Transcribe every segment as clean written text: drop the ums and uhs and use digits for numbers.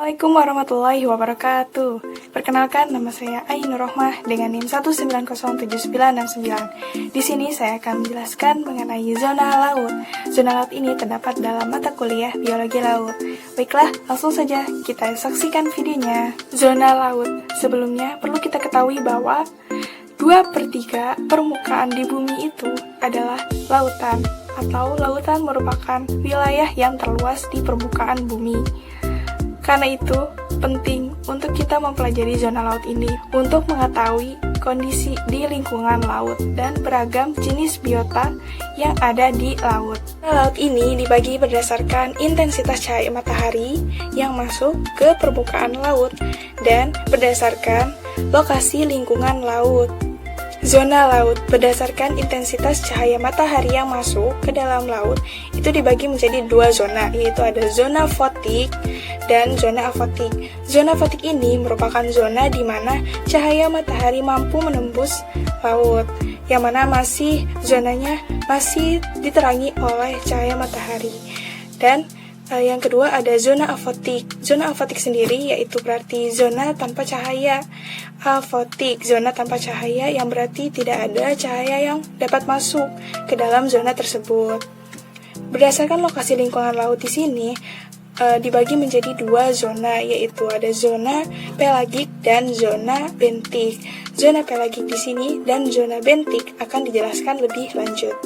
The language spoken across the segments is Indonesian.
Assalamualaikum warahmatullahi wabarakatuh. Perkenalkan, nama saya Ainur Rohmah dengan NIM 1907969. Di sini saya akan menjelaskan mengenai zona laut. Zona laut ini terdapat dalam mata kuliah biologi laut. Baiklah, langsung saja kita saksikan videonya. Zona laut. Sebelumnya perlu kita ketahui bahwa 2/3 permukaan di bumi itu adalah lautan, atau lautan merupakan wilayah yang terluas di permukaan bumi. Karena itu, penting untuk kita mempelajari zona laut ini untuk mengetahui kondisi di lingkungan laut dan beragam jenis biota yang ada di laut. Zona laut ini dibagi berdasarkan intensitas cahaya matahari yang masuk ke permukaan laut dan berdasarkan lokasi lingkungan laut. Zona laut berdasarkan intensitas cahaya matahari yang masuk ke dalam laut itu dibagi menjadi 2 zona, yaitu ada zona fotik dan zona afotik. Zona fotik ini merupakan zona di mana cahaya matahari mampu menembus laut, yang mana zonanya masih diterangi oleh cahaya matahari. Dan yang kedua ada zona afotik. Zona afotik sendiri yaitu berarti zona tanpa cahaya. Afotik, zona tanpa cahaya yang berarti tidak ada cahaya yang dapat masuk ke dalam zona tersebut. Berdasarkan lokasi lingkungan laut di sini dibagi menjadi 2 zona, yaitu ada zona pelagik dan zona bentik. Zona pelagik di sini dan zona bentik akan dijelaskan lebih lanjut.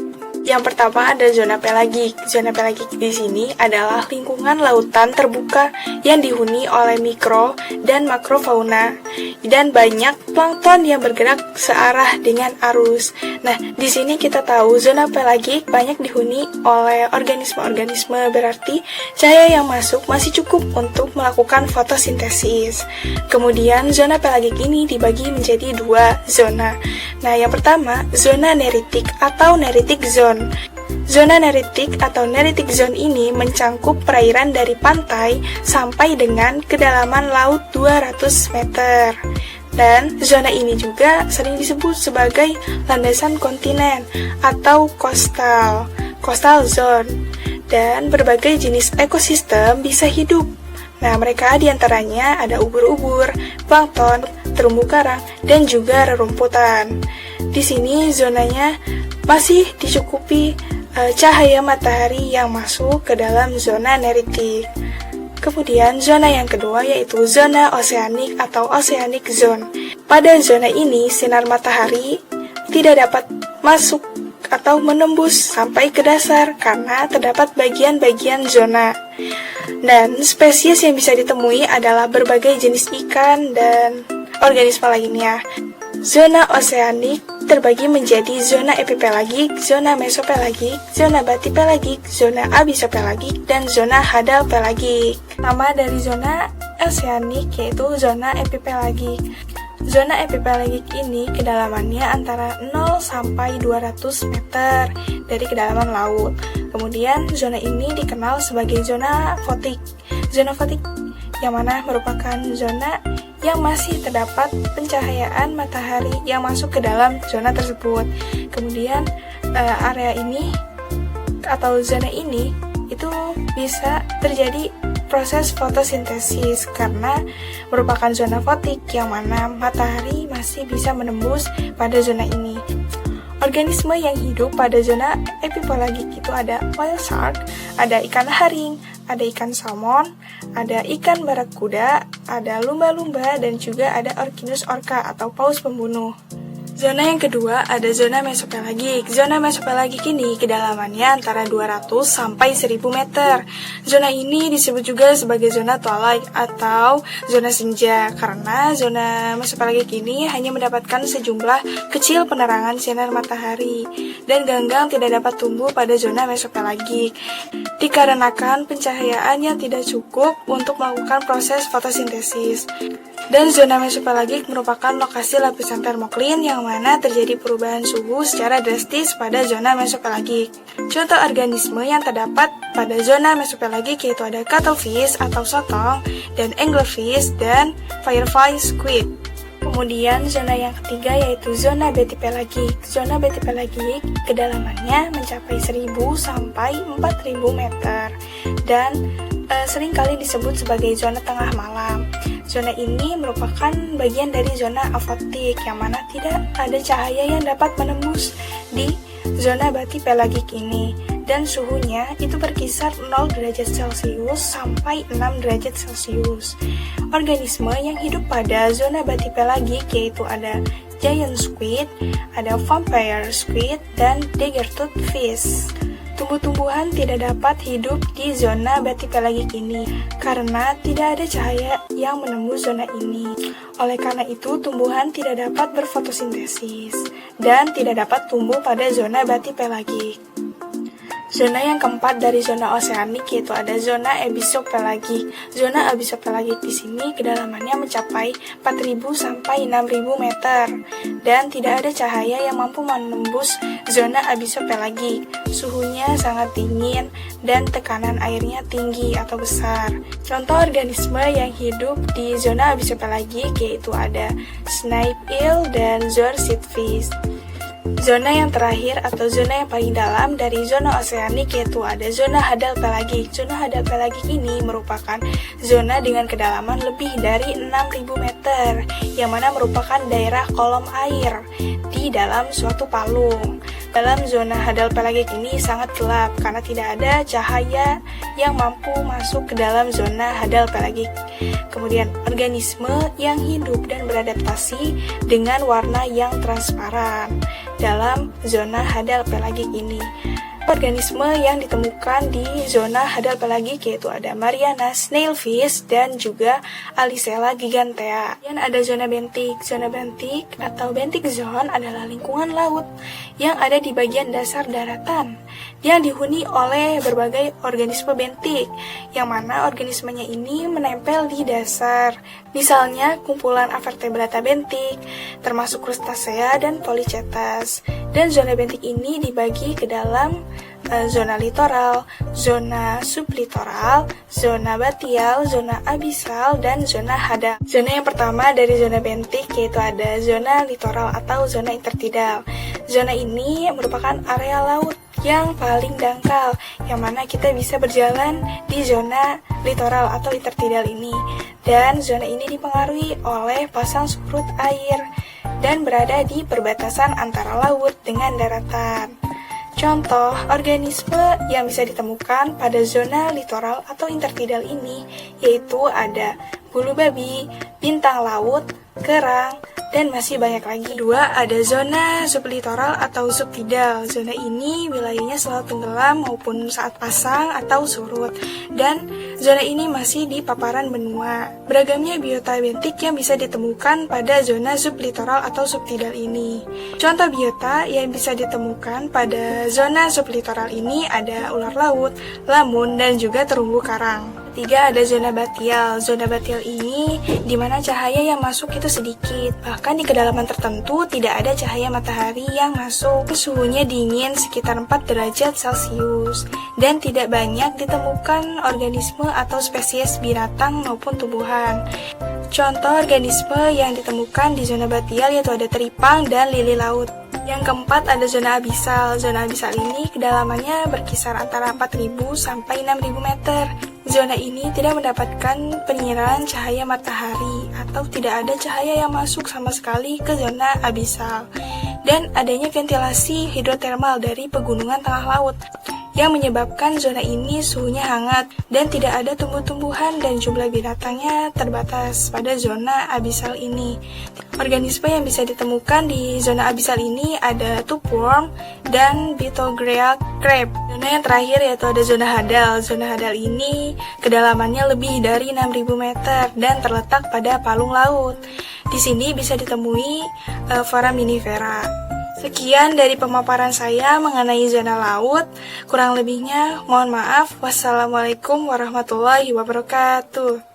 Yang pertama ada zona pelagik. Zona pelagik di sini adalah lingkungan lautan terbuka yang dihuni oleh mikro dan makrofauna dan banyak plankton yang bergerak searah dengan arus. Nah, di sini kita tahu zona pelagik banyak dihuni oleh organisme-organisme, berarti cahaya yang masuk masih cukup untuk melakukan fotosintesis. Kemudian zona pelagik ini dibagi menjadi 2 zona. Nah, yang pertama zona neritik atau neritic zone. Zona neritik atau neritic zone ini mencangkup perairan dari pantai sampai dengan kedalaman laut 200 meter. Dan zona ini juga sering disebut sebagai landasan kontinen atau coastal zone. Dan berbagai jenis ekosistem bisa hidup. Nah, mereka diantaranya ada ubur-ubur, plankton, terumbu karang, dan juga rerumputan. Di sini zonanya masih dicukupi cahaya matahari yang masuk ke dalam zona neritik. Kemudian zona yang kedua yaitu zona oseanik atau oceanic zone. Pada zona ini sinar matahari tidak dapat masuk atau menembus sampai ke dasar karena terdapat bagian-bagian zona. Dan spesies yang bisa ditemui adalah berbagai jenis ikan dan organisme lainnya. Zona oseanik terbagi menjadi zona epipelagik, zona mesopelagik, zona batipelagik, zona abisopelagik, dan zona hadalpelagik. Nama dari zona oseanik yaitu zona epipelagik. Zona epipelagik ini kedalamannya antara 0 sampai 200 meter dari kedalaman laut. Kemudian zona ini dikenal sebagai zona fotik. Zona fotik yang mana merupakan zona yang masih terdapat pencahayaan matahari yang masuk ke dalam zona tersebut. Kemudian area ini atau zona ini itu bisa terjadi proses fotosintesis karena merupakan zona fotik yang mana matahari masih bisa menembus pada zona ini. Organisme yang hidup pada zona epipelagik itu ada whale shark, ada ikan haring, ada ikan salmon, ada ikan barakuda, ada lumba-lumba, dan juga ada Orcinus orca atau paus pembunuh. Zona yang kedua ada zona mesopelagik. Zona mesopelagik ini kedalamannya antara 200 sampai 1000 meter. Zona ini disebut juga sebagai zona twilight atau zona senja karena zona mesopelagik ini hanya mendapatkan sejumlah kecil penerangan sinar matahari dan ganggang tidak dapat tumbuh pada zona mesopelagik dikarenakan pencahayaan yang tidak cukup untuk melakukan proses fotosintesis. Dan zona mesopelagik merupakan lokasi lapisan termoklin yang mana terjadi perubahan suhu secara drastis pada zona mesopelagik. Contoh organisme yang terdapat pada zona mesopelagik yaitu ada cuttlefish atau sotong, dan anglerfish, dan firefly squid. Kemudian zona yang ketiga yaitu zona batipelagik. Zona batipelagik kedalamannya mencapai 1000 sampai 4000 meter dan seringkali disebut sebagai zona tengah malam. Zona ini merupakan bagian dari zona afotik, yang mana tidak ada cahaya yang dapat menembus di zona batipelagik ini, dan suhunya itu berkisar 0 derajat Celcius sampai 6 derajat Celcius. Organisme yang hidup pada zona batipelagik yaitu ada giant squid, ada vampire squid, dan daggertooth fish. Tumbuh-tumbuhan tidak dapat hidup di zona batipelagik ini karena tidak ada cahaya yang menembus zona ini. Oleh karena itu, tumbuhan tidak dapat berfotosintesis dan tidak dapat tumbuh pada zona batipelagik. Zona yang keempat dari zona oseanik yaitu ada zona abysopelagik. Zona abysopelagik di sini kedalamannya mencapai 4.000 sampai 6.000 meter dan tidak ada cahaya yang mampu menembus zona abysopelagik. Suhunya sangat dingin dan tekanan airnya tinggi atau besar. Contoh organisme yang hidup di zona abysopelagik yaitu ada snipe eel dan zorzitfish. Zona yang terakhir atau zona yang paling dalam dari zona oseanik yaitu ada zona hadal pelagik. Zona hadal pelagik ini merupakan zona dengan kedalaman lebih dari 6.000 meter, yang mana merupakan daerah kolom air di dalam suatu palung. Dalam zona hadal pelagik ini sangat gelap karena tidak ada cahaya yang mampu masuk ke dalam zona hadal pelagik. Kemudian organisme yang hidup dan beradaptasi dengan warna yang transparan dalam zona hadal pelagik ini. Organisme yang ditemukan di zona hadal pelagik yaitu ada Mariana snailfish dan juga Alisella gigantea. Dan ada zona bentik. Zona bentik atau bentik zone adalah lingkungan laut yang ada di bagian dasar daratan yang dihuni oleh berbagai organisme bentik, yang mana organismenya ini menempel di dasar. Misalnya kumpulan Avertebrata bentik, termasuk krustasea dan polychaetas. Dan zona bentik ini dibagi ke dalam zona litoral, zona sublitoral, zona batial, zona abisal, dan zona hadal. Zona yang pertama dari zona bentik yaitu ada zona litoral atau zona intertidal. Zona ini merupakan area laut yang paling dangkal, yang mana kita bisa berjalan di zona litoral atau intertidal ini. Dan zona ini dipengaruhi oleh pasang surut air dan berada di perbatasan antara laut dengan daratan. Contoh organisme yang bisa ditemukan pada zona litoral atau intertidal ini yaitu ada bulu babi, bintang laut, kerang, dan masih banyak lagi. Kedua, ada zona sublitoral atau subtidal. Zona ini wilayahnya selalu tenggelam maupun saat pasang atau surut, dan zona ini masih di paparan benua. Beragamnya biota bentik yang bisa ditemukan pada zona sublitoral atau subtidal ini. Contoh biota yang bisa ditemukan pada zona sublitoral ini ada ular laut, lamun, dan juga terumbu karang. Ketiga, ada zona batial. Zona batial ini di mana cahaya yang masuk itu sedikit. Bahkan di kedalaman tertentu tidak ada cahaya matahari yang masuk. Suhunya dingin sekitar 4 derajat Celcius dan tidak banyak ditemukan organisme atau spesies binatang maupun tumbuhan. Contoh organisme yang ditemukan di zona batial yaitu ada teripang dan lili laut. Yang keempat ada zona abisal. Zona abisal ini kedalamannya berkisar antara 4.000 sampai 6.000 meter. Zona ini tidak mendapatkan penyiraman cahaya matahari atau tidak ada cahaya yang masuk sama sekali ke zona abisal. Dan adanya ventilasi hidrotermal dari pegunungan tengah laut yang menyebabkan zona ini suhunya hangat dan tidak ada tumbuh-tumbuhan dan jumlah binatangnya terbatas pada zona abisal ini. Organisme yang bisa ditemukan di zona abisal ini ada toothworm dan Bitogrea crab. Zona yang terakhir yaitu ada zona hadal. Zona hadal ini kedalamannya lebih dari 6.000 meter dan terletak pada palung laut. Di sini bisa ditemui foraminifera. Sekian dari pemaparan saya mengenai zona laut. Kurang lebihnya mohon maaf. Wassalamualaikum warahmatullahi wabarakatuh.